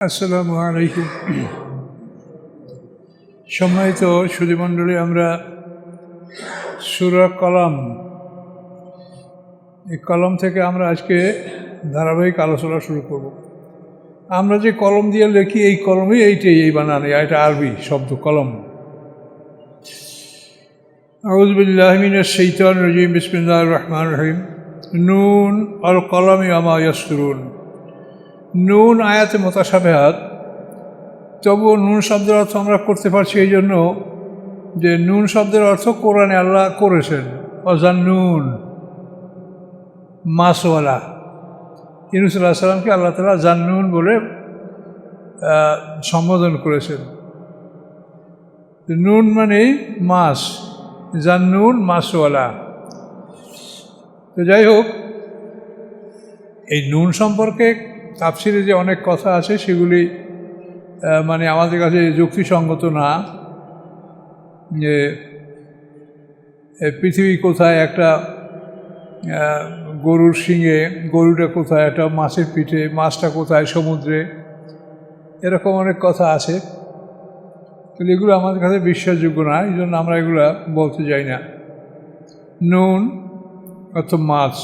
আসসালামু আলাইকুম। সম্মানিত সুধীমণ্ডলী, আমরা সূরা কলম, এই কলম থেকে আমরা আজকে ধারাবাহিক আলোচনা শুরু করব। আমরা যে কলম দিয়ে লিখি, এই কলমই এই বানান, এটা আরবি শব্দ কলম। আউযু বিল্লাহি মিনাশ শাইতানির রাজিম, বিসমিল্লাহির রহমানির রহিম। নুন আল কলমি ওয়া মা ইয়াসতুরুন। নুন আয়াতে মুতাশাবিহাত, তবুও নুন শব্দের অর্থ আমরা করতে পারছি এই জন্য যে নুন শব্দের অর্থ কোরআনে আল্লাহ করেছেন। অজান্নুন, মাছওয়ালা। ইউনূস আলাইহিস সালামকে আল্লাহ তাআলা জান্নুন বলে সম্বোধন করেছেন। নুন মানে মাছ, জান্নুন মাছওয়ালা। তো যাই হোক, এই নুন সম্পর্কে তাফসিরে যে অনেক কথা আছে সেগুলি মানে আমাদের কাছে যুক্তিসঙ্গত না। যে পৃথিবী কোথায়, একটা গরুর শিঙে, গরুটা কোথায়, একটা মাছের পিঠে, মাছটা কোথায় সমুদ্রে, এরকম অনেক কথা আছে। কিন্তু এগুলো আমাদের কাছে বিশ্বাসযোগ্য না, এই জন্য আমরা এগুলো বলতে যাই না। নুন অর্থ মাছ।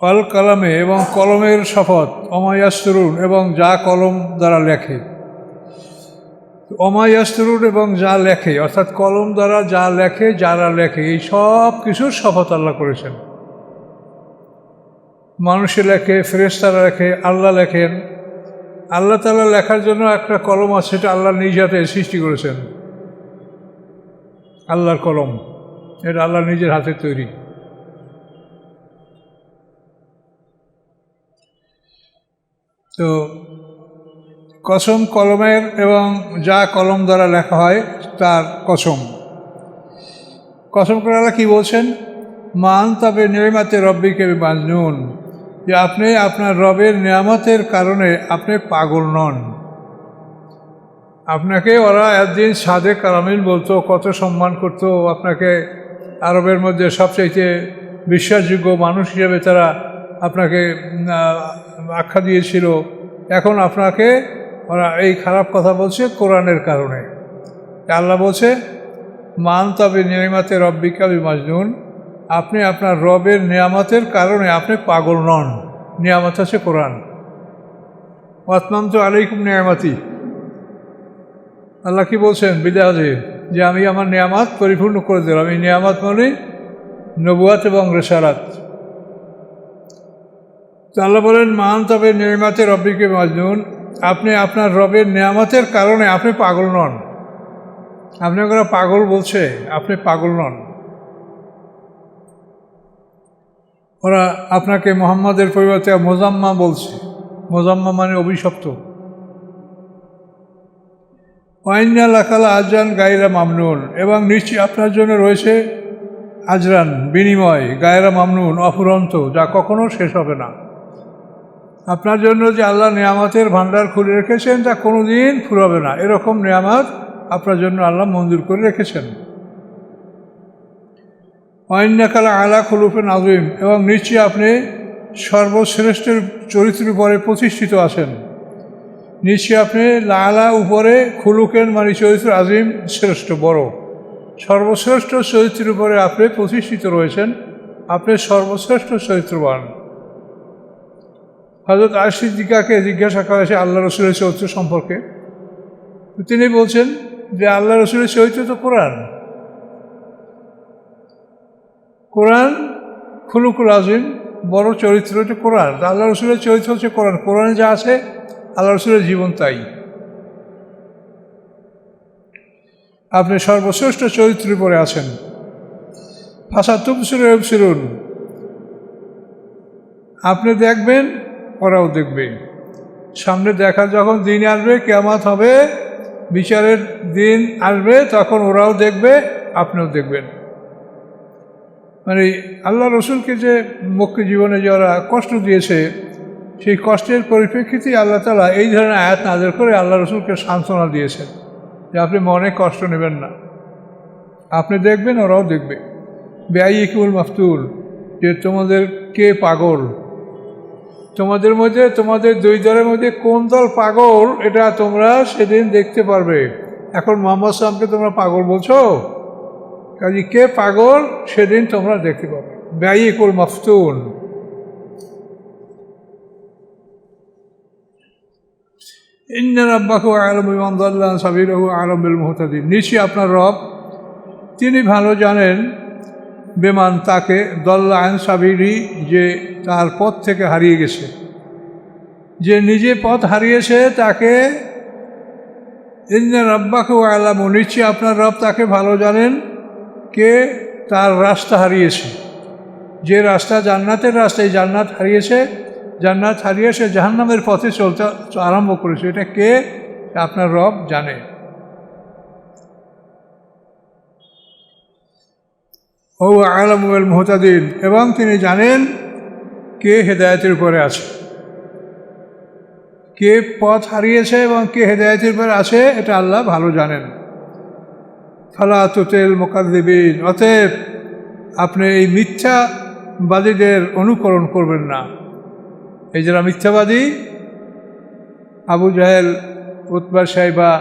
অল কলমে, এবং কলমের শপথ। ওয়া মা ইয়াসতুরুন, এবং যা কলম দ্বারা লেখে। ওয়া মা ইয়াসতুরুন, এবং যা লেখে, অর্থাৎ কলম দ্বারা যা লেখে, যারা লেখে, এই সব কিছুর শপথ আল্লাহ করেছেন। মানুষে লেখে, ফেরেশতারা লেখে, আল্লাহ লেখেন। আল্লাহ তাআলা লেখার জন্য একটা কলম আছে, সেটা আল্লাহ নিজ হাতে সৃষ্টি করেছেন। আল্লাহর কলম, এটা আল্লাহ নিজের হাতে তৈরি। তো কসম কলমের, এবং যা কলম দ্বারা লেখা হয় তার কসম। কসম করে আল্লাহ কী বলছেন? মান তবে নিয়ামতে রব্বিকে মাজনুন, যে আপনি আপনার রবের নিয়ামতের কারণে আপনি পাগল নন। আপনাকে ওরা একদিন সাদে কারামিল বলতো, কত সম্মান করতো আপনাকে। আরবের মধ্যে সবচাইতে বিশ্বাসযোগ্য মানুষ হিসেবে তারা আপনাকে আখ্যা দিয়েছিল। এখন আপনাকে ওরা এই খারাপ কথা বলছে কোরআনের কারণে। আল্লাহ বলছে মান তবে নিয়ামতে রব্বিকা বিমাজনুন, আপনি আপনার রবের নিয়ামতের কারণে আপনি পাগল নন। নিয়ামত আছে কোরআন। ওয়াতমামতু আলাইকুম নিয়ামতি, আল্লাহ কি বলছেন বিদায়ে, যে আমি আমার নিয়ামত পরিপূর্ণ করে দিলাম। এই নিয়ামত মানে নবুয়াত এবং রিসালাত। তো আল্লাহ বলেন মান তবে নিয়ামতে রব্বিকে মাজনুন, আপনি আপনার রবের নিয়ামতের কারণে আপনি পাগল নন। আপনাকে ওরা পাগল বলছে, আপনি পাগল নন। ওরা আপনাকে মুহাম্মাদের পরিবর্তে মোজাম্মা বলছে। মোজাম্মা মানে অভিশপ্ত। ওয়াইন্না লাকালা আজরান গায়রা মামনুন, এবং নিশ্চয়ই আপনার জন্য রয়েছে আজরান, বিনিময়, গায়রা মামনুন, অফুরন্ত, যা কখনো শেষ হবে না। আপনার জন্য যে আল্লাহ নিয়ামতের ভান্ডার খুলে রেখেছেন তা কোনো দিন ফুরাবে না। এরকম নিয়ামত আপনার জন্য আল্লাহ মঞ্জুর করে রেখেছেন। ওয়াইন্নাকালা আলা খুলুফিন আযীম, এবং নিশ্চয়ই আপনি সর্বশ্রেষ্ঠের চরিত্রের উপরে প্রতিষ্ঠিত আছেন। নিশ্চয়ই আপনি লালা উপরে, খুলুকেন মানে চরিত্র, আজিম শ্রেষ্ঠ, বড়, সর্বশ্রেষ্ঠ চরিত্রের উপরে আপনি প্রতিষ্ঠিত রয়েছেন। আপনি সর্বশ্রেষ্ঠ চরিত্রবান। হযরত আয়েশা সিদ্দিকাকে জিজ্ঞাসা করা হয়েছে আল্লাহ রসুলের চরিত্র সম্পর্কে। তিনি বলছেন যে আল্লাহ রসুলের চরিত্র তো কোরআন। কোরআন খুলুকুল আজিম, বড় চরিত্র হচ্ছে কোরআন। আল্লাহ রসুলের চরিত্র হচ্ছে কোরআন। কোরআনে যা আছে আল্লাহ রসুলের জীবন তাই। আপনি সর্বশ্রেষ্ঠ চরিত্রের উপরে আছেন। ফাসা তুবসিরুন ইউবসিরুন, আপনি দেখবেন, ওরাও দেখবে। সামনে দেখা যখন দিন আসবে, কিয়ামত হবে, বিচারের দিন আসবে, তখন ওরাও দেখবে, আপনিও দেখবেন। মানে আল্লাহ রসুলকে যে মক্কি জীবনে যারা কষ্ট দিয়েছে, সেই কষ্টের পরিপ্রেক্ষিতে আল্লাহ তাআলা এই ধরনের আয়াত নাযিল করে আল্লাহ রসুলকে সান্ত্বনা দিয়েছেন যে আপনি মনে কষ্ট নেবেন না, আপনি দেখবেন, ওরাও দেখবে। বেআইয়িকুল মাফতুল, যে তোমাদের কে পাগল, তোমাদের মধ্যে, তোমাদের দুই দলের মধ্যে কোন দল পাগল এটা তোমরা সেদিন দেখতে পারবে। এখন মোহাম্মদ সাল্লামকে তোমরা পাগল বলছো, কাজে কে পাগল সেদিন তোমরা দেখতে পাবে। বাইকুল মাফতুন। ইন্না রাব্বাকা আ'লামু বিমান দাল্লা আন সাবিলিহি ওয়া আ'লামু বিল মুহতাদিন। নিশ্চয়ই আপনার রব, তিনি ভালো জানেন বেমান তাকে, দল্লা আন সাবিলিহি যে তার পথ থেকে হারিয়ে গেছে, যে নিজে পথ হারিয়েছে তাকে। ইন্না রাব্বাকা আ'লামু, নিশ্চয়ই আপনার রব তাকে ভালো জানেন কে তার রাস্তা হারিয়েছে, যে রাস্তা জান্নাতের রাস্তা, এই জান্নাত হারিয়েছে, জান্নাত হারিয়ে সে জাহান্নামের পথে চলতে আরম্ভ করেছে, এটা কে আপনার রব জানে। ও আ'লামু বিল মুহতাদিন, এবং তিনি জানেন কে হেদায়েতের উপরে আছে, কে পথ হারিয়েছে এবং কে হেদায়েতের উপরে আছে, এটা আল্লাহ ভালো জানেন। ফালা তুতিল মুকাযযিবিন, অতএব আপনি এই মিথ্যাবাদীদের অনুকরণ করবেন না। এই যারা মিথ্যাবাদী, আবু জাহেল, উতবা সাইবা,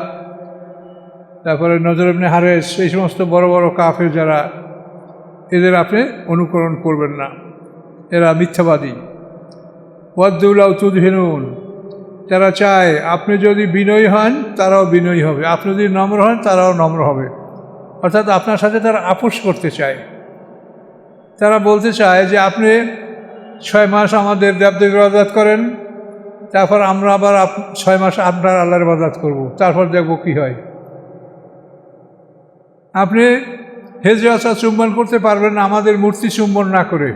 তারপরে নজর ইবনে হারেস, এই সমস্ত বড় বড় কাফের যারা, এদের আপনি অনুকরণ করবেন না, এরা মিথ্যাবাদী। ওয়াদ্দু লাউ তুদহিনুন, তারা চায় আপনি যদি বিনয়ী হন তারাও বিনয়ী হবে, আপনি যদি নম্র হন তারাও নম্র হবে। অর্থাৎ আপনার সাথে তারা আপোষ করতে চায়। তারা বলতে চায় যে আপনি 6 মাস আমাদের দেবদেবীর ইবাদত করেন, তারপর আমরা আবার 6 মাস আপনার আল্লাহর ইবাদত করব, তারপর দেখব কি হয়। আপনি হেজরে আসওয়াদ চুম্বন করতে পারবেন না আমাদের মূর্তি চুম্বন না করে।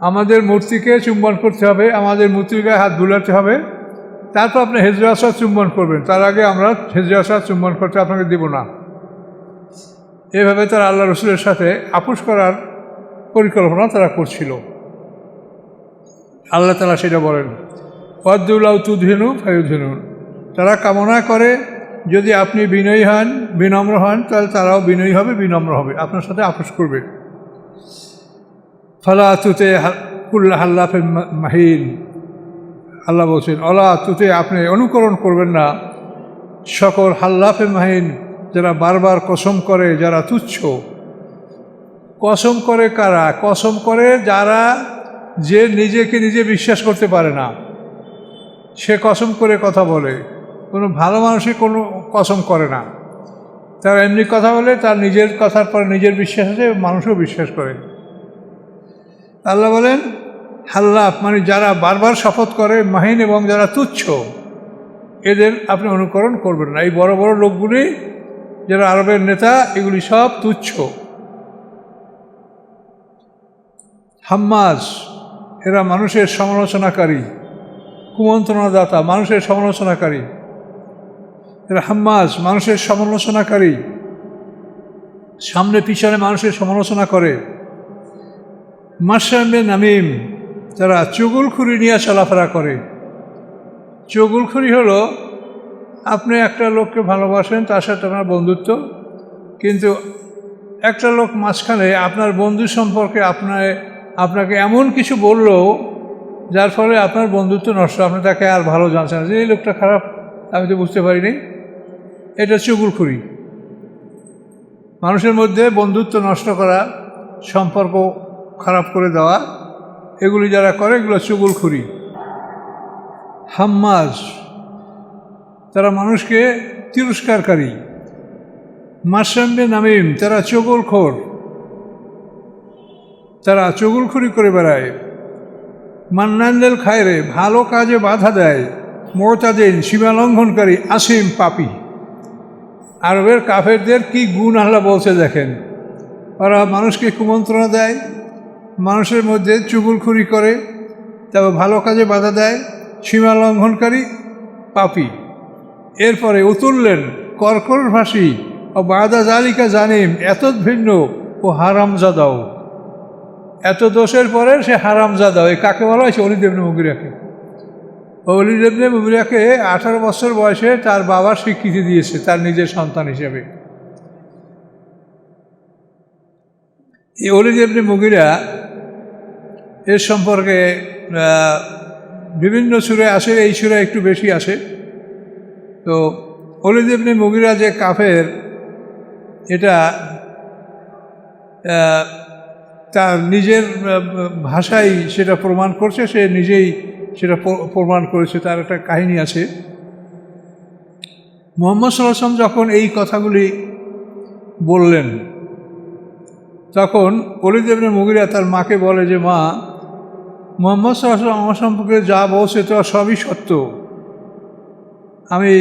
আমাদের মূর্তিকে চুম্বন করতে হবে, আমাদের মূর্তির গায়ে হাত বুলাতে হবে, তারপর আপনি হেজরে আসওয়াদ চুম্বন করবেন, তার আগে আমরা হেজরে আসওয়াদ চুম্বন করতে আপনাকে দেব না। এভাবে তারা আল্লাহ রসুলের সাথে আপোষ করার পরিকল্পনা তারা করছিল। আল্লাহ তাআলা সেটা বলেন, ওয়াদ্দু লাউ তুদহিনু ফায়ুদহিনুন, তারা কামনা করে যদি আপনি বিনয়ী হন, বিনম্র হন, তাহলে তারাও বিনয়ী হবে, বিনম্র হবে, আপনার সাথে আপোষ করবে। ফালা তুতি কুল্লা হাল্লাফিন মাহিন, আল্লাহ বলছেন অলা তুতি, আপনি অনুকরণ করবেন না সকল হাল্লাফিন মাহিন, যারা বারবার কসম করে, যারা তুচ্ছ। কসম করে কারা? কসম করে যারা, যে নিজেকে নিজে বিশ্বাস করতে পারে না, সে কসম করে কথা বলে। কোনো ভালো মানুষই কোনো কসম করে না, তারা এমনি কথা বলে, তার নিজের কথার পর নিজের বিশ্বাস আছে, মানুষও বিশ্বাস করে। আল্লাহ বলেন হাল্লাফ মানে যারা বারবার শপথ করে, মাহিন এবং যারা তুচ্ছ, এদের আপনি অনুকরণ করবেন না। এই বড় বড় লোকগুলি যারা আরবের নেতা, এগুলি সব তুচ্ছ। হাম্মাজ, এরা মানুষের সমালোচনাকারী, কুমন্ত্রণাদাতা, মানুষের সমালোচনাকারী। এরা হাম্মাজ, মানুষের সমালোচনাকারী, সামনে পিছনে মানুষের সমালোচনা করে। মাশরাবে নামিম, তারা চুগলখুরি নিয়ে চলাফেরা করে। চুগলখুরি হলো আপনি একটা লোককে ভালোবাসেন, তার সাথে আপনার বন্ধুত্ব, কিন্তু একটা লোক মাঝখানে আপনার বন্ধু সম্পর্কে আপনাকে এমন কিছু বলল যার ফলে আপনার বন্ধুত্ব নষ্ট, আপনি তাকে আর ভালো জানছেন না, যে এই লোকটা খারাপ, আমি তো বুঝতে পারিনি। এটা চুগলখুরি, মানুষের মধ্যে বন্ধুত্ব নষ্ট করা, সম্পর্ক খারাপ করে দেওয়া, এগুলি যারা করে এগুলো চুগলখুরি। হাম্মাজ, তারা মানুষকে তিরস্কারকারী। মাশরাবে নামিম, তারা চগলখোর, তারা চগলখুরি করে বেড়ায়। মান্নানদের খায়রে, ভালো কাজে বাধা দেয়। মুতাদিন, সীমা লঙ্ঘনকারী। আসিম, পাপী। আরবের কাফেরদের কি গুণ আল্লাহ বলছে দেখেন, ওরা মানুষকে কুমন্ত্রণা দেয়, মানুষের মধ্যে চুগলখুরি করে, তবে ভালো কাজে বাধা দেয়, সীমা লঙ্ঘনকারী, পাপী। এরপরে উতুললেন, কর্করভাষী, ও বাদা জালিকা জানিম, এত ভিন্ন ও হারামজাদাও। এত দোষের পরে সে হারামজাদাও। এই কাকে বলা হয়েছে? ওলীদ ইবনে মুগিরাকে। ওলীদ ইবনে মুগিরাকে 18 বছর বয়সে তার বাবা স্বীকৃতি দিয়েছে তার নিজের সন্তান হিসেবে। এই ওলীদ ইবনে মুগিরা এর সম্পর্কে বিভিন্ন সূরায় আসে, এই সূরায় একটু বেশি আসে। তো ওলীদ ইবনে মুগিরা যে কাফের, এটা তার নিজের ভাষায় সেটা প্রমাণ করছে, সে নিজেই সেটা প্রমাণ করেছে। তার একটা কাহিনী আছে। মুহাম্মদ সাল্লাল্লাহু আলাইহি ওয়াসাল্লাম যখন এই কথাগুলি বললেন, তখন ওলীদ ইবনে মুগিরা তার মাকে বলে যে, মা, মুহাম্মদ সাল্লাল্লাহু আলাইহি ওয়াসাল্লাম আমার সম্পর্কে যা বলছে তো সবই সত্য। আমি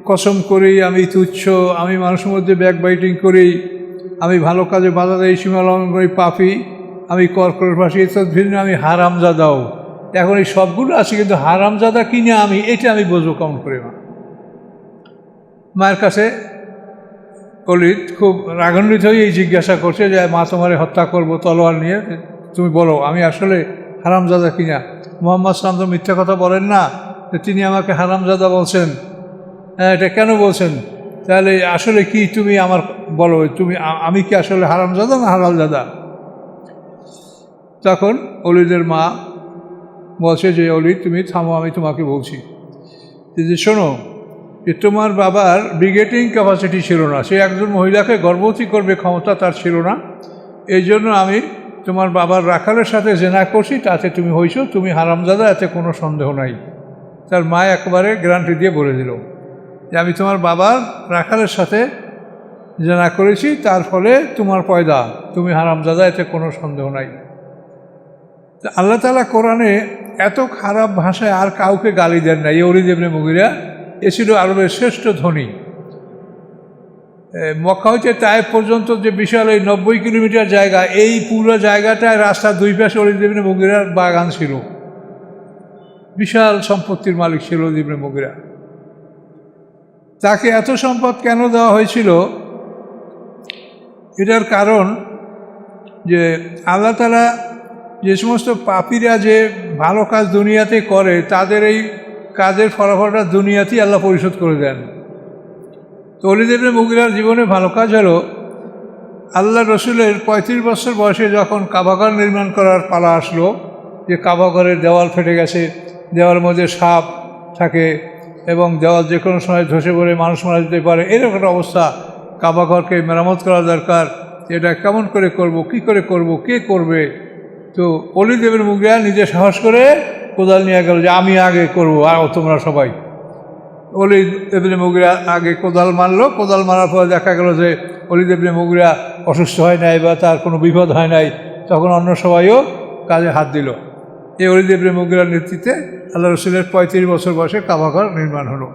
কসম করি, আমি তুচ্ছ, আমি মানুষের মধ্যে ব্যাকবাইটিং করি, আমি ভালো কাজে বাধা দেই, সীমা লঙ্ঘন করি, পাপী, আমি কর্কশভাষী, এসব ভিন্ন, আমি হারামজাদাও। এখন এই সবগুলো আছে, কিন্তু হারামজাদা কিনে আমি, এটা আমি বুঝবো কেমন করে? মায়ের কাছে ওলীদ খুব রাগান্বিত হয়ে এই জিজ্ঞাসা করছে যে, মা, তোমারে হত্যা করব তলোয়ার নিয়ে, তুমি বলো আমি আসলে হারামজাদা কিনা। মুহাম্মদ সাল্লাল্লাহু আলাইহি ওয়াসাল্লাম তো মিথ্যা কথা বলেন না, তিনি আমাকে হারামজাদা বলছেন। এটা কেন বলছেন? তাহলে আসলে কি তুমি আমার বলো, তুমি আমি কি আসলে হারামজাদা না হালালজাদা? তখন ওলীদের মা বলছে যে, ওলীদ তুমি থামো, আমি তোমাকে বলছি যে, শোনো, যে তোমার বাবার ব্রিগেডিং ক্যাপাসিটি ছিল না, সে একজন মহিলাকে গর্ভবতী করবে ক্ষমতা তার ছিল না। এই জন্য আমি তোমার বাবার রাখালের সাথে জেনা করছি, তাতে তুমি হইছো, তুমি হারামজাদা, এতে কোনো সন্দেহ নাই। তার মা একবারে গ্যারান্টি দিয়ে বলে দিল যে, আমি তোমার বাবার রাখালের সাথে জেনা করেছি, তার ফলে তোমার পয়দা, তুমি হারামজাদা, এতে কোনো সন্দেহ নাই। আল্লাহ তাআলা কোরআনে এত খারাপ ভাষায় আর কাউকে গালি দেন না। এই ওলীদ ইবনে মুগিরা এ ছিল আরবের শ্রেষ্ঠ ধনী। মক্কা হইতে তায়েফ পর্যন্ত যে বিশাল এই 90 কিলোমিটার জায়গা, এই পুরো জায়গাটায় রাস্তার দুই পাশে ওলীদ ইবনে মুগিরার বাগান ছিল। বিশাল সম্পত্তির মালিক ছিল ওলীদ ইবনে মুগিরা। তাকে এত সম্পদ কেন দেওয়া হয়েছিল? এটার কারণ যে আল্লাহ তাআলা যে সমস্ত পাপীরা যে ভালো কাজ দুনিয়াতে করে, তাদের এই কাজের ফলাফলটা দুনিয়াতেই আল্লাহ পরিশোধ করে দেন। তো ওলীদ ইবনে মুগিরার জীবনে ভালো কাজ হলো, আল্লাহ রসুলের 35 বছর বয়সে যখন কাবাঘর নির্মাণ করার পালা আসলো, যে কাবাঘরের দেওয়াল ফেটে গেছে, দেওয়ালের মধ্যে সাপ থাকে এবং দেওয়াল যে কোনো সময় ধসে পড়ে মানুষ মারা যেতে পারে, এরকম একটা অবস্থা, কাবাঘরকে মেরামত করা দরকার। এটা কেমন করে করব, কি করে করব, কে করবে? তো ওলীদ ইবনে মুগিরা নিজে সাহস করে কোদাল নিয়ে গেল যে, আমি আগে করব, আর তোমরা সবাই। ওলীদ ইবনে মুগিরা আগে কোদাল মারলো। কোদাল মারার পরে দেখা গেল যে ওলীদ ইবনে মুগিরা অসুস্থ হয় নাই বা তার কোনো বিপদ হয় নাই। তখন অন্য সবাইও কাজে হাত দিল। এই ওলীদ ইবনে মুগিরার নেতৃত্বে আল্লাহ রসুলের 35 বছর বয়সে কাবাঘর নির্মাণ হলো।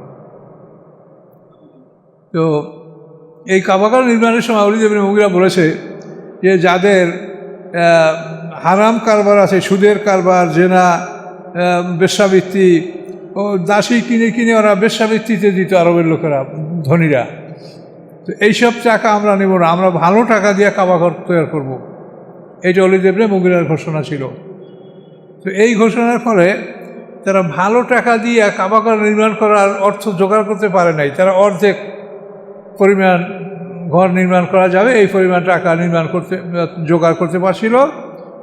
তো এই কাবাঘর নির্মাণের সময় ওলীদ ইবনে মুগিরা বলেছে যে, যাদের হারাম কারবার আছে, সুদের কারবার, জেনা, বেশ্যাবৃত্তি, ও দাসী কিনে কিনে ওরা বেশ্যাবৃত্তিতে দিত আরবের লোকেরা, ধনীরা। তো এইসব টাকা আমরা নেব না, আমরা ভালো টাকা দিয়ে কাবাঘর তৈরি করব। এইটা ওলীদ ইবনে মুগিরার ঘোষণা ছিল। তো এই ঘোষণার ফলে তারা ভালো টাকা দিয়ে কাবাঘর নির্মাণ করার অর্থ জোগাড় করতে পারে নাই। তারা অর্ধেক পরিমাণ ঘর নির্মাণ করা যাবে এই পরিমাণ টাকা জোগাড় করতে পারছিল।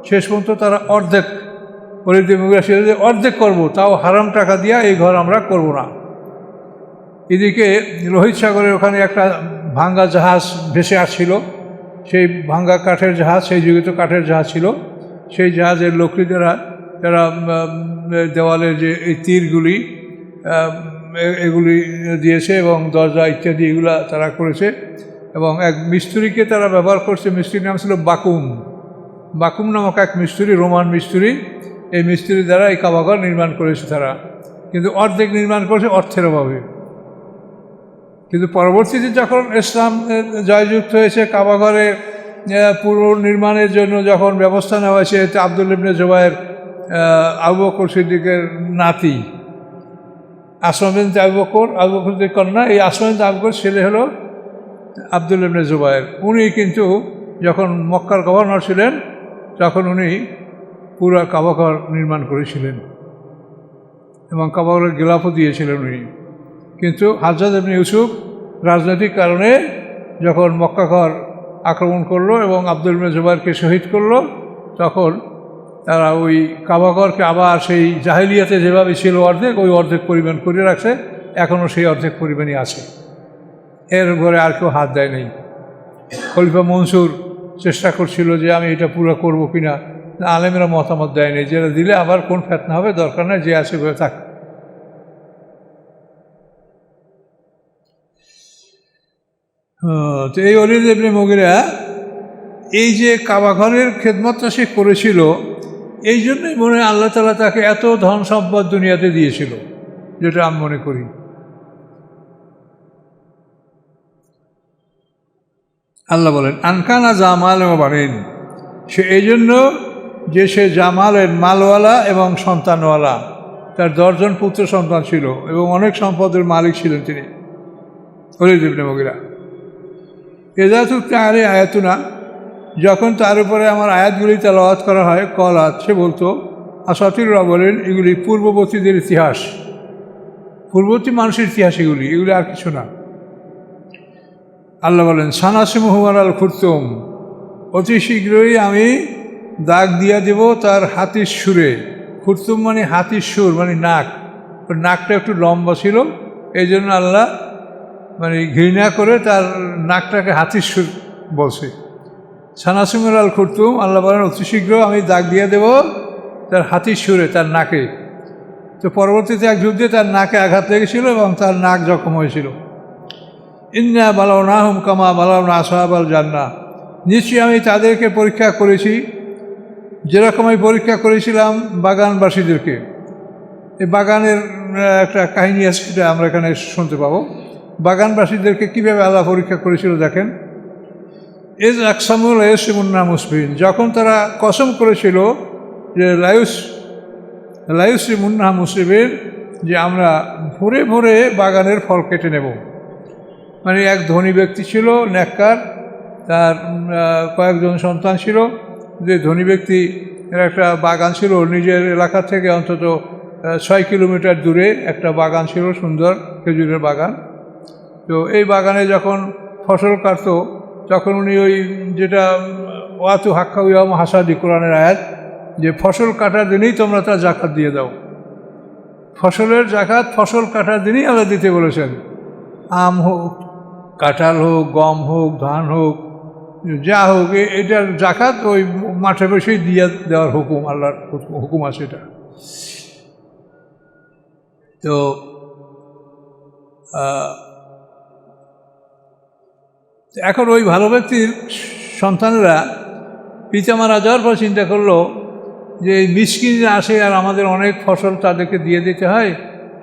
শেষ পর্যন্ত তারা অর্ধেক, ওলীদ ইবনে মুগিরা ছিল যে অর্ধেক করব, তাও হারাম টাকা দিয়ে এই ঘর আমরা করব না। এদিকে লোহিত সাগরের ওখানে একটা ভাঙ্গা জাহাজ ভেসে আসছিল, সেই ভাঙ্গা কাঠের জাহাজ, সেই যুগে তো কাঠের জাহাজ ছিল। সেই জাহাজের লোকরিদেরা তারা দেওয়ালের যে এই তীরগুলি এগুলি দিয়েছে এবং দরজা ইত্যাদি এগুলা তারা করেছে। এবং এক মিস্ত্রিকে তারা ব্যবহার করছে, মিস্ত্রির নাম ছিল বাকুম। বাকুম নামক এক মিস্ত্রি, রোমান মিস্ত্রি, এই মিস্ত্রির দ্বারা এই কাবাঘর নির্মাণ করেছে তারা। কিন্তু অর্ধেক নির্মাণ করেছে অর্থের অভাবে। কিন্তু পরবর্তীতে যখন ইসলাম জয়যুক্ত হয়েছে, কাবাঘরের পুনর্নির্মাণের জন্য যখন ব্যবস্থা নেওয়া হয়েছে, এতে আব্দুল্লাহ ইবনে জুবায়ের, আবু বকর সিদ্দিকের নাতি, আসমা বিনতে আবু বকর সিদ্দিকের কন্যা, এই আসমা বিনতে আবু বকর ছেলে হলো আব্দুল্লাহ ইবনে জুবায়ের। উনি কিন্তু যখন মক্কার গভর্নর ছিলেন, তখন উনি পুরো কাবাঘর নির্মাণ করেছিলেন এবং কাবাঘরের গিলাফও দিয়েছিলেন উনি। কিন্তু হাজ্জাজ ইবনে ইউসুফ রাজনৈতিক কারণে যখন মক্কা ঘর আক্রমণ করলো এবং আব্দুল্লাহ ইবনে জুবায়েরকে শহীদ করলো, তখন তারা ওই কাবাঘরকে আবার সেই জাহেলিয়াতে যেভাবে ছিল অর্ধেক, ওই অর্ধেক পরিমাণ করে রাখছে, এখনও সেই অর্ধেক পরিমাণই আছে। এর ঘরে আর কেউ হাত দেয় নেই। খলিফা মনসুর চেষ্টা করছিল যে আমি এটা পুরো করবো কিনা, আলেমরা মতামত দেয়নি, যেটা দিলে আবার কোন ফেতনা হবে, দরকার নেই, যে আছে ঘরে থাক। তো এই ওলীদ ইবনে মুগিরা এই যে কাবাঘরের খেদমতটা সে করেছিল, এই জন্যই মনে হয় আল্লাহ তাআলা তাকে এত ধন সম্পদ দুনিয়াতে দিয়েছিল, যেটা আমি মনে করি। আল্লাহ বলেন আনকানা জামাল ও বানিন, সে এই জন্য যে সে জামালের মালওয়ালা এবং সন্তানওয়ালা, তার 10 জন পুত্র সন্তান ছিল এবং অনেক সম্পদের মালিক ছিলেন তিনি, ওলীদ ইবনে মুগিরা। এজা তুকতা আলে আয়াতুনা, যখন তার উপরে আমার আয়াতগুলি তেলাওয়াত করা হয়, কলাত, সে বলতো, আসাতিররা বলেন এগুলি পূর্ববর্তীদের ইতিহাস, পূর্ববর্তী মানুষের ইতিহাস, এগুলি আর কিছু না। আল্লাহ বলেন সানাসিমুহু আলাল খুরতুম, অতি শীঘ্রই আমি দাগ দিয়া দেব তার হাতির সুরে। খুরতুম মানে হাতির সুর, মানে নাক, ওর নাকটা একটু লম্বা ছিল, এই জন্য আল্লাহ মানে ঘৃণা করে তার নাকটাকে হাতির সুর বলছে। সানাসিমুল আল খুরতুম, আল্লাহ বলেন অতি শীঘ্র আমি দাগ দিয়ে দেব তার হাতির সুরে, তার নাকে। তো পরবর্তীতে এক যুদ্ধে তার নাকে আঘাত লেগেছিল এবং তার নাক জখম হয়েছিল। ইন্না বালাওনাহুম কামা বালাওনা আসহাবাল জান্নাহ, নিশ্চয়ই আমি তাদেরকে পরীক্ষা করেছি যেরকম আমি পরীক্ষা করেছিলাম বাগানবাসীদেরকে। এই বাগানের একটা কাহিনী আছে, সেটা আমরা এখানে শুনতে পাবো। বাগানবাসীদেরকে কীভাবে আল্লাহ পরীক্ষা করেছিল দেখেন। এজ আকসামুল লায়ুসিমুন্না মুসবিন, যখন তারা কসম করেছিল যে লায়ুসিমুন্না মুসবিন, যে আমরা ভোরে ভোরে বাগানের ফল কেটে নেব। মানে এক ধনী ব্যক্তি ছিল নেককার, তার কয়েকজন সন্তান ছিল। যে ধনী ব্যক্তি এর একটা বাগান ছিল নিজের এলাকা থেকে অন্তত 6 কিলোমিটার দূরে, একটা বাগান ছিল, সুন্দর খেজুরের বাগান। তো এই বাগানে যখন ফসল কাটত, তখন উনি ওই যেটা ওয়াতু হাক্কা ইয়াম হাসাদি, কোরআনের আয়াত, যে ফসল কাটার দিনেই তোমরা তার জাকাত দিয়ে দাও। ফসলের জাকাত ফসল কাটার দিনই আল্লাহ দিতে বলেছেন। আম হোক, কাঁঠাল হোক, গম হোক, ধান হোক, যা হোক, এটার জাকাত ওই মাঠে বসেই দিয়ে দেওয়ার হুকুম, আল্লাহর হুকুম আছে এটা। তো এখন ওই ভালো ব্যক্তির সন্তানেরা পিতা মারা যাওয়ার পর চিন্তা করলো যে এই মিসকিনরা আসে আর আমাদের অনেক ফসল তাদেরকে দিয়ে দিতে হয়,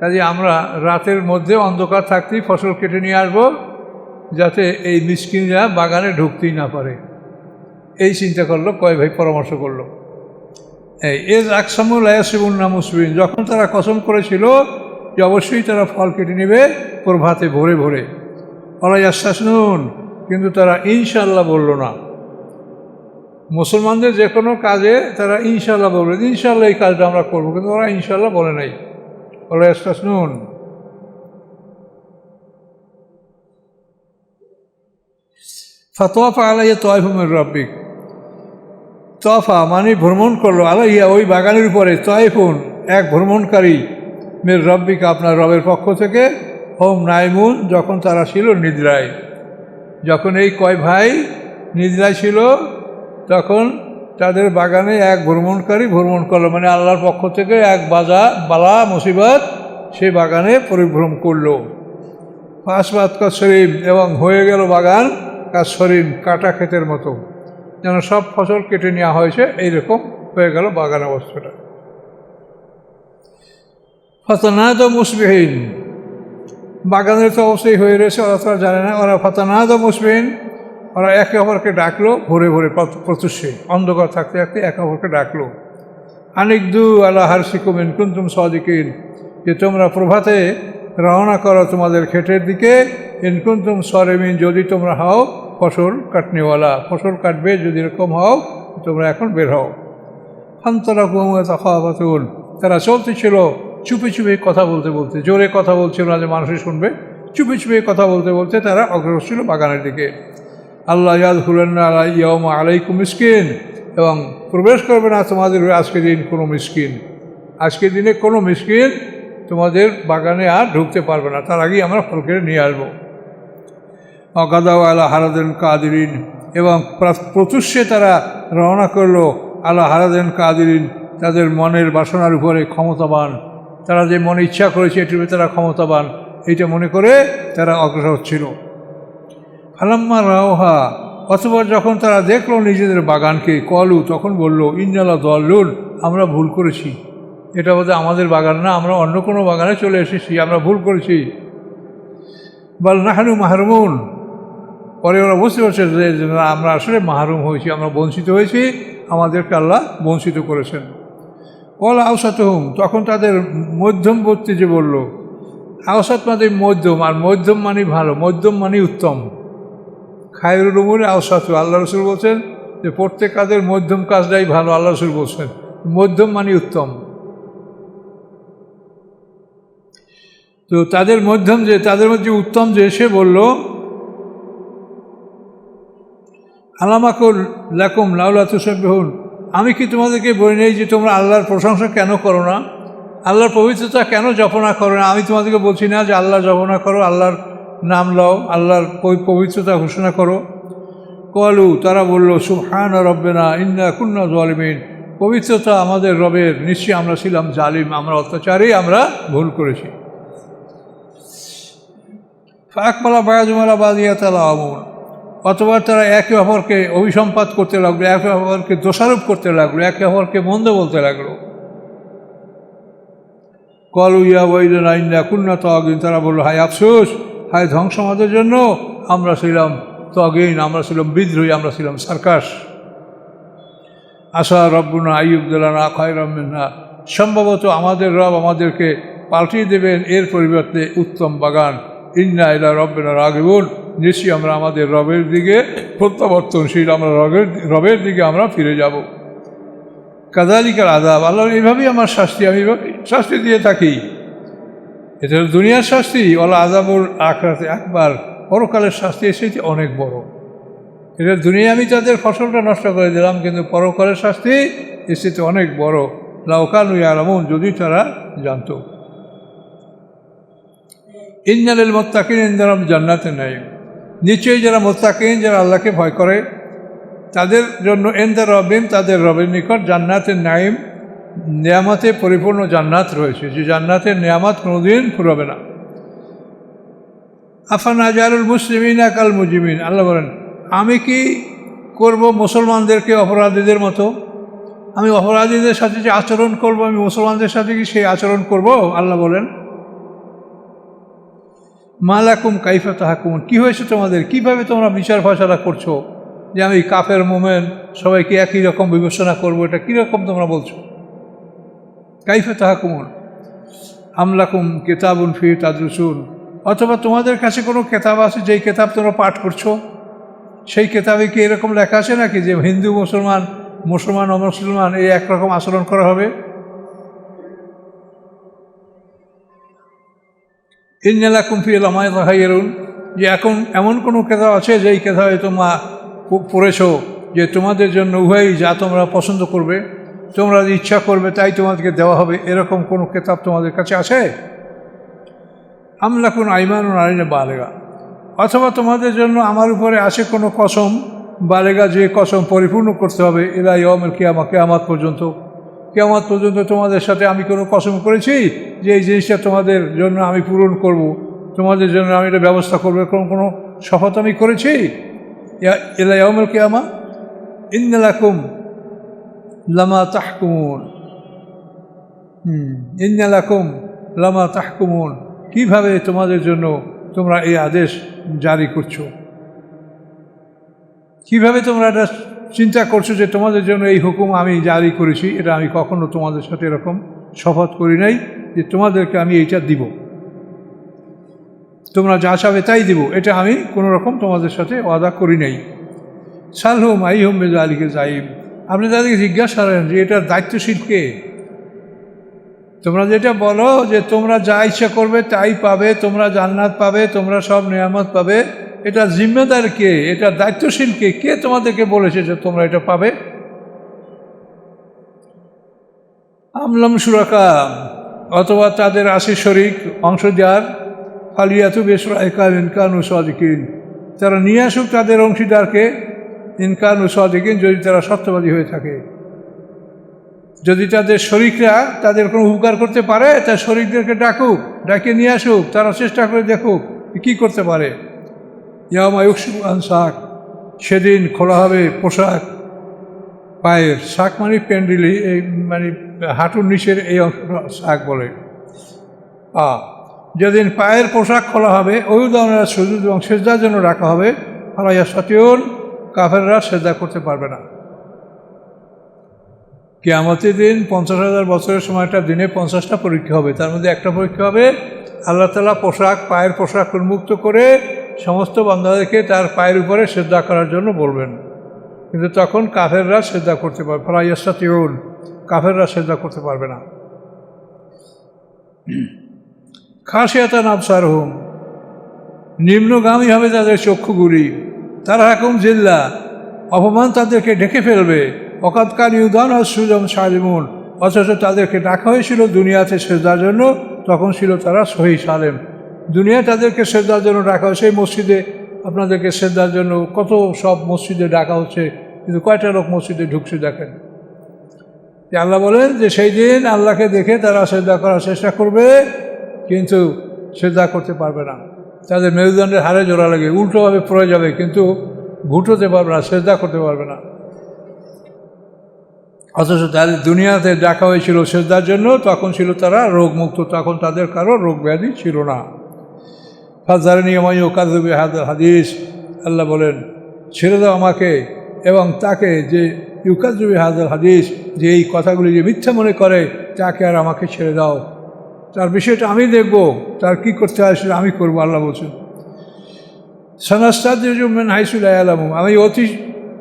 কাজে আমরা রাতের মধ্যে অন্ধকার থাকতেই ফসল কেটে নিয়ে আসবো, যাতে এই মিসকিনরা বাগানে ঢুকতেই না পারে। এই চিন্তা করলো, কয় ভাই পরামর্শ করলো। এজ আকসামুল লায়াসিমুন্না মুসবিন, যখন তারা কসম করেছিল যে অবশ্যই তারা ফল কেটে নেবে প্রভাতে ভোরে ভোরে। ওরা ইয়াস্তাসনুন, কিন্তু তারা ইনশাআল্লাহ বলল না। মুসলমানদের যে কোনো কাজে তারা ইনশাআল্লাহ বলবে, ইনশাআল্লাহ এই কাজটা আমরা করবো, কিন্তু ওরা ইনশাআল্লাহ বলে নাই। ওরা ইয়াস্তাসনুন। ফাতওয়াফা আলাইয়া তায়ফুম মির রাব্বিক, তফা মানে ভ্রমণ করলো, আলাইয়া ওই বাগানের উপরে, তায়ফুন এক ভ্রমণকারী, মির রাব্বিক আপনার রবের পক্ষ থেকে, হোম নাইমুন যখন তারা ছিল নিদ্রায়। যখন এই কয় ভাই নিদ্রায় ছিল, তখন তাদের বাগানে এক ভ্রমণকারী ভ্রমণ করলো, মানে আল্লাহর পক্ষ থেকে এক বালা মুসিবত সেই বাগানে পরিভ্রম করলো। ফাসবাত কাসরিম, এবং হয়ে গেল বাগান কাসরিম কাটা ক্ষেতের মতো, যেন সব ফসল কেটে নেওয়া হয়েছে, এইরকম হয়ে গেল বাগান অবস্থাটা। ফাতানাদা মুসবিহিন, বাগানের তো অবশ্যই হয়ে রয়েছে, ওরা তো জানে না। ওরা ফাতানাদা মুসবিহিন, ওরা একে অপরকে ডাকলো ভোরে ভোরে, প্রত্যুষে অন্ধকার থাকতে থাকতে একে অপরকে ডাকলো। আনিকদু আলা হারসিকুম ইন কুনতুম সাদিকিন, যে তোমরা প্রভাতে রওনা করো তোমাদের ক্ষেতের দিকে, ইন কুনতুম সারিমিন, যদি তোমরা হও ফসল কাটনেওয়ালা, ফসল কাটবে যদি এরকম হও, তোমরা এখন বের হও। ফান্তলাকুম ইয়াতাখাফাতুন, তারা চলতেছিল চুপে চুপে কথা বলতে বলতে, জোরে কথা বলছিল না যে মানুষই শুনবে, চুপে চুপে কথা বলতে বলতে তারা অগ্রসর ছিল বাগানের দিকে। আল্লাহ ইয়াদখুলান্না আলাইকুম মিসকিন, এবং প্রবেশ করবে না তোমাদের আজকের দিন কোনো মিসকিন। আজকের দিনে কোনো মিসকিন তোমাদের বাগানে আর ঢুকতে পারবে না, তার আগেই আমরা ফল কেটে নিয়ে আসবো। অগাদাও আলা হারাদেন কাদিরিন, এবং প্রত্যুষে তারা রওনা করলো আলা হারাদেন কাদিরিন, তাদের মনের বাসনার উপরে ক্ষমতাবান, তারা যে মনে ইচ্ছা করেছে এটির তারা ক্ষমতাবান, এইটা মনে করে তারা অগ্রসর হচ্ছিল। ফালাম্মা রাওহা, অতঃপর যখন তারা দেখলো নিজেদের বাগানকে, কলু, তখন বলল ইন্নালা দল্লুন, আমরা ভুল করেছি, এটা বোধহয় আমাদের বাগান না, আমরা অন্য কোনো বাগানে চলে এসেছি, আমরা ভুল করেছি। বাল নাহনু মাহরুমুন, পরে ওরা বুঝতে পারছে যে আমরা আসলে মাহরুম হয়েছি, আমরা বঞ্চিত হয়েছি, আমাদেরকে আল্লাহ বঞ্চিত করেছেন। কল আওসাতহুম, তখন তাদের মধ্যমবর্তী যে বলল, আওসাত মানে মধ্যম, আর মধ্যম মানে ভালো, মধ্যম মানে উত্তম। খায়রুল উমুরে আওসাত, আল্লাহ রসুল বলছেন যে প্রত্যেক কাজের মধ্যম কাজটাই ভালো, আল্লাহ রসুল বলছেন মধ্যম মানে উত্তম। তো তাদের মধ্যম যে, তাদের মধ্যে উত্তম যে, সে বলল আলামাকুল লাকুম লাউলা তুসাব্বিহুন, আমি কি তোমাদেরকে বলি নেই যে তোমরা আল্লাহর প্রশংসা কেন করো না, আল্লাহর পবিত্রতা কেন জপনা করো না? আমি তোমাদেরকে বলছি না যে আল্লাহ জপনা করো, আল্লাহর নাম লও, আল্লাহর পবিত্রতা ঘোষণা করো। কলু, তারা বলল সুবহান রব্বিনা ইন্না কুন্না যালিমিন, পবিত্রতা আমাদের রবের, নিশ্চয়ই আমরা ছিলাম জালিম, আমরা অত্যাচারী, আমরা ভুল করেছি। ফাকবালা বায়াজুমালা বাদিয়াতালা আমুন, অতবার তারা একে অপরকে অভিসম্পাত করতে লাগলো, একে অপরকে দোষারোপ করতে লাগলো, একে অপরকে মন্দ বলতে লাগলো। কলু ইয়া ওয়াইলানা ইন্না কুন্না তাগিন, তারা বলল হায় আফসোস, হায় ধ্বংস আমাদের জন্য, আমরা ছিলাম তাগিন, আমরা ছিলাম বিদ্রোহী, আমরা ছিলাম সার্কাস। আশা রব্বুনা আইয়ুবদুলানা খায়রাম মিনহা, সম্ভবত আমাদের রব আমাদেরকে পাল্টিয়ে দেবেন এর পরিবর্তে উত্তম বাগান। ইন্না ইলা রব্বিনা রাগিবুন, নিশ্চয়ই আমরা আমাদের রবের দিকে প্রত্যাবর্তনশীল, আমরা রবের দিকে আমরা ফিরে যাব। কাযালিকাল আযাব, আল্লাহ এইভাবেই আমার শাস্তি, আমি শাস্তি দিয়ে থাকি। এটা দুনিয়ার শাস্তি, ওলা আযাবুল আখিরাতি আকবার, পরকালের শাস্তি এসেছে অনেক বড়। এটা দুনিয়া আমি তাদের ফসলটা নষ্ট করে দিলাম, কিন্তু পরকালের শাস্তি এসেছে অনেক বড়। লাউ কানু ইয়ালামুন, যদি তারা জানত। ইন্না লিল মুত্তাকিন ইনদা রাব্বিহিম জান্নাতুন নাঈম, নিশ্চয়ই যারা মুত্তাকিন, যারা আল্লাহকে ভয় করে, তাদের জন্য ইনদা রাব্বিহিম, তাদের রবের নিকট জান্নাতুন নাঈম, নিয়ামতে পরিপূর্ণ জান্নাত রয়েছে, যে জান্নাতের নিয়ামত কোনোদিন ফুরাবে না। আফানাজালুল মুসলিমিনা কাল মুজরিমিন, আল্লাহ বলেন আমি কি করব মুসলমানদেরকে অপরাধীদের মতো? আমি অপরাধীদের সাথে যে আচরণ করব, আমি মুসলমানদের সাথে কি সেই আচরণ করব? আল্লাহ বলেন মালাকুম কাইফা তাহকুমুন, কী হয়েছে তোমাদের, কীভাবে তোমরা বিচার ফয়সালা করছো যে আমি কাফের মোমেন সবাইকে একই রকম বিবেচনা করবো? এটা কীরকম তোমরা বলছো? কাইফা তাহকুমুন আমলাকুম কিতাবুন ফি তাদরুসুন, অথবা তোমাদের কাছে কোনো কেতাব আছে যেই কেতাব তোমরা পাঠ করছো, সেই কেতাবে কি এরকম লেখা আছে নাকি যে হিন্দু মুসলমান, মুসলমান অমুসলমান এই একরকম আচরণ করা হবে? ইন্নালাকুম ফি লামা তাহাইয়ারুন, যে এখন এমন কোনো কেতাব আছে যেই কেতাবে তোমরা পড়েছো যে তোমাদের জন্য উভয়ই যা তোমরা পছন্দ করবে, তোমরা ইচ্ছা করবে তাই তোমাদেরকে দেওয়া হবে, এরকম কোনো কেতাব তোমাদের কাছে আছে? আমলাকুন আইমানুন আলাইনা বালেগা, অথবা তোমাদের জন্য আমার উপরে আছে কোনো কসম, বালেগা, যে কসম পরিপূর্ণ করতে হবে, ইলা ইয়াউমিল কিয়ামা, কিয়ামত পর্যন্ত। কিয়ামত পর্যন্ত তোমাদের সাথে আমি কোনো কসম করেছি যে এই জিনিসটা তোমাদের জন্য আমি পূরণ করব, তোমাদের জন্য আমি এটা ব্যবস্থা করবো, কোনো শপথ আমি করেছি? ইলা ইয়াউমিল কিয়ামা ইন্না লাকুম লামা তাহকুমুন, ইন্না লাকুম লামা তাহকুমুন, কীভাবে তোমাদের জন্য তোমরা এই আদেশ জারি করছো, কীভাবে তোমরা এটা চিন্তা করছো যে তোমাদের জন্য এই হুকুম আমি জারি করেছি? এটা আমি কখনো তোমাদের সাথে এরকম শপথ করি নাই যে তোমাদেরকে আমি এইটা দিব, তোমরা যা চাবে তাই দিব, এটা আমি কোনো রকম তোমাদের সাথে ওয়াদা করি নাই। সালহুম আইহুম বিযালিকা যাইম, আপনি তাদেরকে জিজ্ঞাসা করেন যে এটার দায়িত্বশীল কে? তোমরা যেটা বলো যে তোমরা যা ইচ্ছা করবে তাই পাবে, তোমরা জান্নাত পাবে, তোমরা সব নিয়ামত পাবে, এটা জিম্মেদার কে? এটা দায়িত্বশীল কে? কে তোমাদেরকে বলেছে যে তোমরা এটা পাবে? আমলাম সুরাকা, অথবা তাদের আছে শরিক অংশীদার, ফালিয়াতু বেসরাইকার ইনকানু সাদিকিন, তারা নিয়ে আসুক তাদের অংশীদারকে, ইনকানু সাদিকিন, যদি তারা সত্যবাদী হয়ে থাকে। যদি তাদের শরিকরা তাদের কোনো উপকার করতে পারে, তার শরিকদেরকে ডাকুক, ডাকে নিয়ে আসুক, তারা চেষ্টা করে দেখুক কী করতে পারে। ইয়ামা ইউকশিফু আন সাক, সেদিন খোলা হবে পোশাক পায়ের, শাক মানে প্যান্ডিলি, এই মানে হাঁটুর নিচের এই অংশটা শাক বলে। যেদিন পায়ের পোশাক খোলা হবে, ওই ধরনের সুযোগ এবং সেজদার জন্য রাখা হবে, ফালাইয়া সতিউন, কাফেররা সেজদা করতে পারবে না। কিয়ামতের দিন 50,000 বছরের সময়টা দিনে 50টা পরীক্ষা হবে। তার মধ্যে একটা পরীক্ষা হবে আল্লাহ তাআলা পোশাক, পায়ের পোশাক উন্মুক্ত করে সমস্ত বান্দাদেরকে তার পায়ের উপরে সেজদা করার জন্য বলবেন, কিন্তু তখন কাফেররা সেজদা করতে পারবে, ফালাইয়া সতিউন, কাফেররা সেজদা করতে পারবে না। খাশিয়াতান আবসারহুম, নিম্নগামী হবে তাদের চক্ষুগুলি, তারা এখন জিল্লা, অপমান তাদেরকে ঢেকে ফেলবে। ওয়াকাদ কান ইউদান সুজম সালিমুন, অথচ তাদেরকে ডাকা হয়েছিল দুনিয়াতে সেজদার জন্য, তখন ছিল তারা সহি সালেম। দুনিয়ায় তাদেরকে সেজদার জন্য ডাকা হয়েছে, সেই মসজিদে আপনাদেরকে সেজদার জন্য কত সব মসজিদে ডাকা হচ্ছে, কিন্তু কয়টা লোক মসজিদে ঢুকছে দেখেন। আল্লাহ বলেন যে সেই দিন আল্লাহকে দেখে তারা সেজদা করার চেষ্টা করবে, কিন্তু সেজদা করতে পারবে না। তাদের মেরুদণ্ডের হাড়ে জোড়া লাগে, উল্টোভাবে পড়ে যাবে, কিন্তু ঘুটোতে পারবে না, সেজদা করতে পারবে না। অথচ তাদের দুনিয়াতে ডাকা হয়েছিল সেজদার জন্য, তখন ছিল তারা রোগমুক্ত, তখন তাদের কারো রোগ ব্যাধি ছিল না। ফাযআরনি ওয়া মান ইউকাযযিবু বিহাযাল হাদিস, আল্লাহ বলেন ছেড়ে দাও আমাকে এবং তাকে যে ইউকাযযিবু বিহাযাল হাদিস, যে এই কথাগুলি যে মিথ্যা মনে করে, তাকে আর আমাকে ছেড়ে দাও, তার বিষয়টা আমি দেখব, তার কি করতে হয় সেটা আমি করবো। আল্লাহ বলছেন সানাস্তাদরিজুহুম মিন হাইসু লা ইয়ালামুন, আমি অতি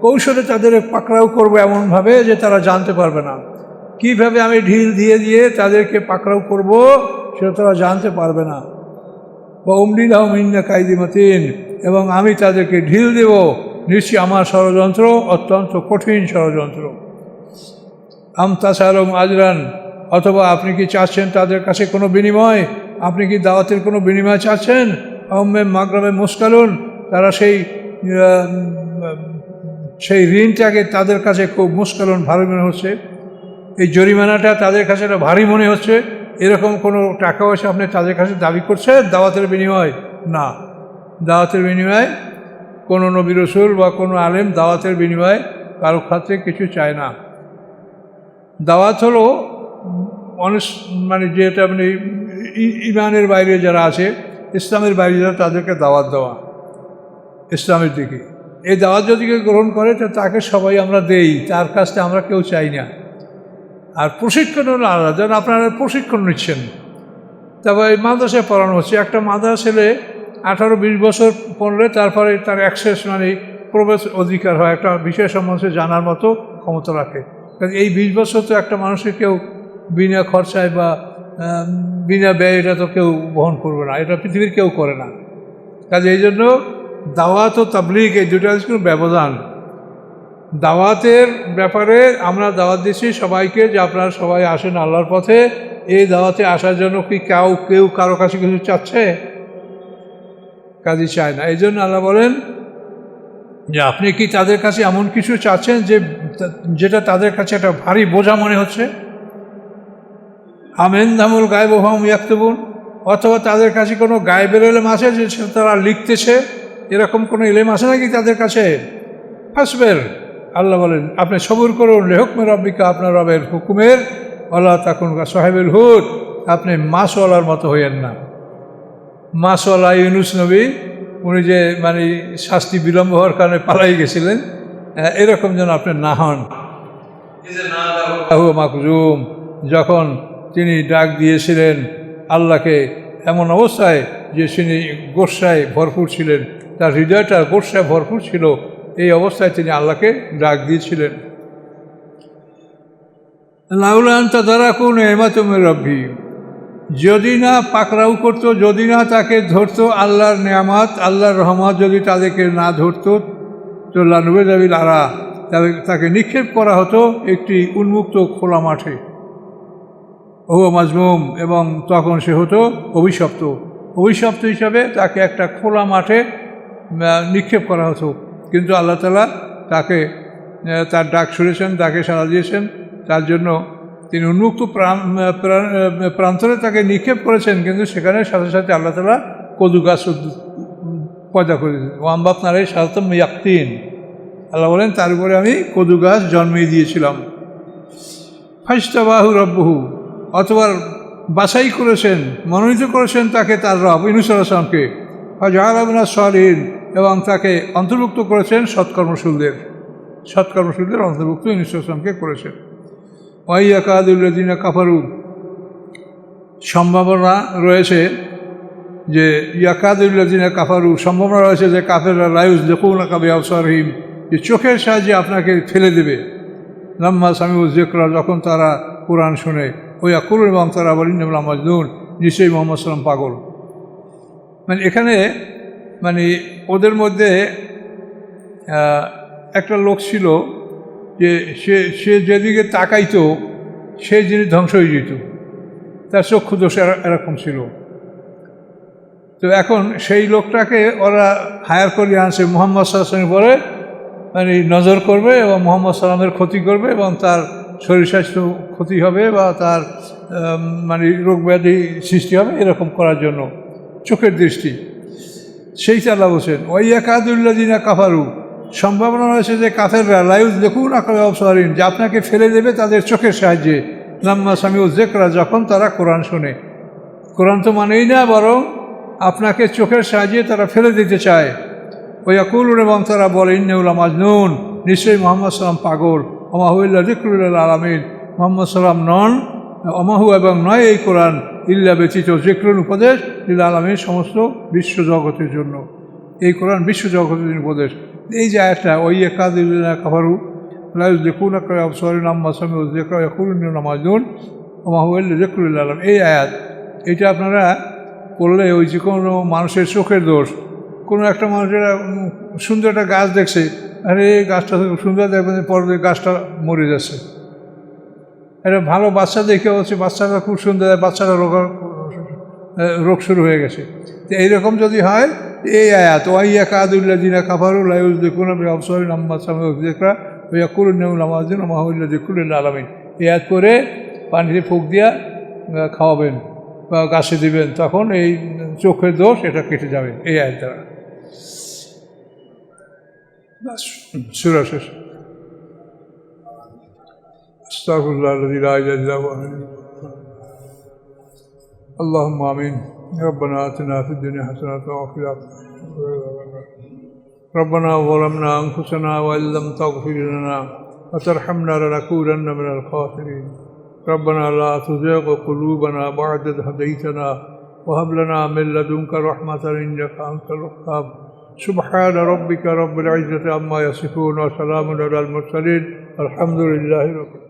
কৌশলে তাদের পাকড়াও করবো এমনভাবে যে তারা জানতে পারবে না। কীভাবে আমি ঢিল দিয়ে দিয়ে তাদেরকে পাকড়াও করব সেটা তারা জানতে পারবে না। বা উমলি লাহুম ইন্না কাইদি মাতিন, এবং আমি তাদেরকে ঢিল দেব, নিশ্চয়ই আমার ষড়যন্ত্র অত্যন্ত কঠিন ষড়যন্ত্র। আম তাসালুম আজরান, অথবা আপনি কি চাচ্ছেন তাদের কাছে কোনো বিনিময়, আপনি কি দাওয়াতের কোনো বিনিময় চাচ্ছেন? আহমে মাগরামে মুস্কালুন, তারা সেই ঋণটাকে তাদের কাছে খুব মুস্কালুন, ভারী মনে হচ্ছে, এই জরিমানাটা তাদের কাছে একটা ভারী মনে হচ্ছে। এরকম কোনো টাকা পয়সা আপনি তাদের কাছে দাবি করছেন দাওয়াতের বিনিময়? না, দাওয়াতের বিনিময় কোনো নবী রাসূল বা কোনো আলেম দাওয়াতের বিনিময় কারো ক্ষেত্রে কিছু চায় না। দাওয়াত হলো মানে যেটা মানে ইমানের বাইরে যারা আছে, ইসলামের বাইরে যারা, তাদেরকে দাওয়াত দেওয়া ইসলামের দিকে। এই দাওয়াত যদি কেউ গ্রহণ করে তো তাকে সবাই আমরা দেই, তার কাছ থেকে আমরা কেউ চাই না। আর প্রশিক্ষণ হলো আলাদা, যেন আপনারা প্রশিক্ষণ নিচ্ছেন, তারপর এই মাদ্রাসায় পড়ানো হচ্ছে। একটা মাদ্রাসা ছেলে 18-20 বছর পড়লে তারপরে তার অ্যাক্সেস মানে প্রবেশ অধিকার হয়, একটা বিষয় সম্বন্ধে জানার মতো ক্ষমতা রাখে। এই 20 বছর তো একটা মানুষের কেউ বিনা খরচায় বা বিনা ব্যয় এটা তো কেউ বহন করবে না, এটা পৃথিবীর কেউ করে না। কাজে এই জন্য দাওয়াত ও তাবলীগ এই দুটো কোনো ব্যবধান। দাওয়াতের ব্যাপারে আমরা দাওয়াত দিচ্ছি সবাইকে যে আপনারা সবাই আসেন আল্লাহর পথে। এই দাওয়াতে আসার জন্য কি কেউ কারো কাছে কিছু চাচ্ছে? কাজে চায় না। এই জন্য আল্লাহ বলেন যে আপনি কি তাদের কাছে এমন কিছু চাচ্ছেন যেটা তাদের কাছে একটা ভারী বোঝা মনে হচ্ছে? আমেন দামুল গায়েব ওয়াহুম ইয়াকতুবুন, অথবা তাদের কাছে কোনো গায়েবের ইলম আছে যে তারা লিখতেছে, এরকম কোনো ইলম আছে নাকি তাদের কাছে? ফাসবির, আল্লাহ বলেন আপনি সবুর করুন, লিহুকমি রাব্বিকা, আপনার রবের হুকুমের, ওয়ালা তাকুন কাসাহিবিল হুদ, আপনি মাছওয়ালার মতো হইয়েন না। মাছওয়ালা ইউনুস নবী, উনি যে মানে শাস্তি বিলম্ব হওয়ার কারণে পালাই গেছিলেন, এরকম যেন আপনি না হন। মাকজুম, যখন তিনি ডাক দিয়েছিলেন আল্লাহকে এমন অবস্থায় যে তিনি গোস্বায় ভরপুর ছিলেন, তার হৃদয়টা গোস্বায় ভরপুর ছিল, এই অবস্থায় তিনি আল্লাহকে ডাক দিয়েছিলেন। লাউলা আনতা তারাকুন নি'মাতুমির রাব্বি, যদি না পাকড়াও করতো, যদি না তাকে ধরতো আল্লাহর নেয়ামত, আল্লাহর রহমত যদি তাদেরকে না ধরতো, তো লানুবেদাবিল আরা, তাকে নিক্ষেপ করা হতো একটি উন্মুক্ত খোলা মাঠে। ও মাজমুম, এবং তখন সে হতো অভিশপ্ত। অভিশপ্ত হিসাবে তাকে একটা খোলা মাঠে নিক্ষেপ করা হতো, কিন্তু আল্লাহ তাআলা তাকে তার ডাক শুনেছেন, তাকে সাড়া দিয়েছেন। তার জন্য তিনি উন্মুক্ত প্রান্তরে তাকে নিক্ষেপ করেছেন, কিন্তু সেখানে সাথে সাথে আল্লাহ তাআলা কদু গাছ পয়দা করে দিয়েছেন। ওয়াম্বাপ নারে সাতম ইয়াক্তিন, আল্লাহ বলেন তার উপরে আমি কদু গাছ জন্মিয়ে দিয়েছিলাম। ফাইস্তাবাহু রব্বুহু, অথবা বাছাই করেছেন, মনোনীত করেছেন তাকে তার রব ইউনূস আলাইহিস সালামকে। ফাজআলা মিনাস সালিহিন, এবং তাকে অন্তর্ভুক্ত করেছেন সৎকর্মশীলদের অন্তর্ভুক্ত ইউনূস আলাইহিস সালামকে করেছেন। ওয়া ইয়াকাদুল্লাযিনা কাফারু, সম্ভাবনা রয়েছে যে ইয়াকাদুল্লাযিনা কাফারু, সম্ভাবনা রয়েছে যে কাফেররা লা ইউযলিকুনাকা বিআবসারিহিম, যে চোখের সাহায্যে আপনাকে ফেলে দেবে। লাম্মা সামিউ যিকরা, যখন তারা কোরআন শুনে। ওই ইয়াকুলুন, এবং তারা বলেন ইন্নাহু মাজনুন, নিশ্চয়ই মুহাম্মদ সাল্লাল্লাহু আলাইহি ওয়াসাল্লাম পাগল। মানে এখানে মানে ওদের মধ্যে একটা লোক ছিল যে সে যেদিকে তাকাইতো সেই জিনিস ধ্বংস হয়ে যেত, তার চক্ষু দোষ এরকম ছিল। তো এখন সেই লোকটাকে ওরা হায়ার করে আনছে মুহাম্মদ সাল্লাল্লাহু আলাইহি ওয়াসাল্লামের পরে, মানে নজর করবে এবং মুহাম্মদ সাল্লামের ক্ষতি করবে, এবং তার শরীর স্বাস্থ্য ক্ষতি হবে, বা তার মানে রোগ ব্যাধি সৃষ্টি হবে, এরকম করার জন্য চোখের দৃষ্টি। সেই আল্লাহ বলছেন ওয়া ইয়াকাদুল্লাযিনা কাফারু, সম্ভাবনা রয়েছে যে কাফেররা লা ইউযলিকুনাকা বিআবসারিহিম, যে আপনাকে ফেলে দেবে তাদের চোখের সাহায্যে। লাম্মা সামিউ যিকরা, যখন তারা কোরআন শোনে। কোরআন তো মানেই না, বরং আপনাকে চোখের সাহায্যে তারা ফেলে দিতে চায়। ওয়া ইয়াকুলুন, এবং তারা বলে ইন্নাহু লামাজনুন, নিশ্চয়ই মুহাম্মদ সাল্লাম পাগল। ওয়া মা হুয়া ইল্লা যিকরুল লিল আলামিন, মুহাম্মদ সাল্লাম নন, অমাহু এবং নয় এই কোরআন, ইল্লা ব্যতীত যিকরুন উপদেশ, লিল আলামিন সমস্ত বিশ্বজগতের জন্য। এই কোরআন বিশ্বজগতের জন্য উপদেশ। এই যে আয়াতটা ওয়া ইয়াকাদুল্লাযিনা কাফারু লা ইউযলিকুনাকা বিআবসারিহিম লাম্মা সামিউ যিকরা ওয়া ইয়াকুলুন ইন্নাহু লামাজনুন ওয়া মা হুয়া ইল্লা যিকরুল লিল আলামিন, এই আয়াত এটা আপনারা করলে ওই যে কোনো মানুষের চোখের দোষ, কোনো একটা মানুষের সুন্দর একটা গাছ দেখছে, আরে এই গাছটা খুব সুন্দর, দেখবেন পরে গাছটা মরে যাচ্ছে। একটা ভালো বাচ্চা দেখে হচ্ছে বাচ্চাটা খুব সুন্দর, বাচ্চাটা রোগ শুরু হয়ে গেছে। তো এইরকম যদি হয়, এই আয়াত ওয়া ইয়াকাদুল্লাযিনা কাফারু লা ইউযলিকুনা বিআবসারিহিম লাম্মা সামিউ যিকরা ওয়া ইয়াকুলুন ইন্নাহু লামাজনুন ওয়া মা হুয়া ইল্লা যিকরুল লিল আলামিন। এই আয়াত করে পানিতে ফুঁক দিয়া খাওয়াবেন বা গাছে দিবেন, তখন এই চোখের দোষ এটা কেটে যাবে এই আয়াত দ্বারা। সূরা শেষ। আস্তাগফিরুল্লাহাল্লাযী লা ইলাহা ইল্লা হুয়া আল্লাহুম্মা আমিন। রব্বানা আতিনা ফিদ দুনিয়া হাসানাতাও ওয়া ফিল আখিরাতি রব্বানা যালামনা আনফুসানা ওয়া ইল্লাম তাগফির লানা ওয়া তারহামনা লানাকুনান্না মিনাল খাসিরিন। ربنا لا تزغ قلوبنا بعد إذ هديتنا وهب لنا من لدنك رحمة إنك أنت الوهاب. سبحان ربك رب العزة عما يصفون وسلام على المرسلين الحمد لله رب العالمين.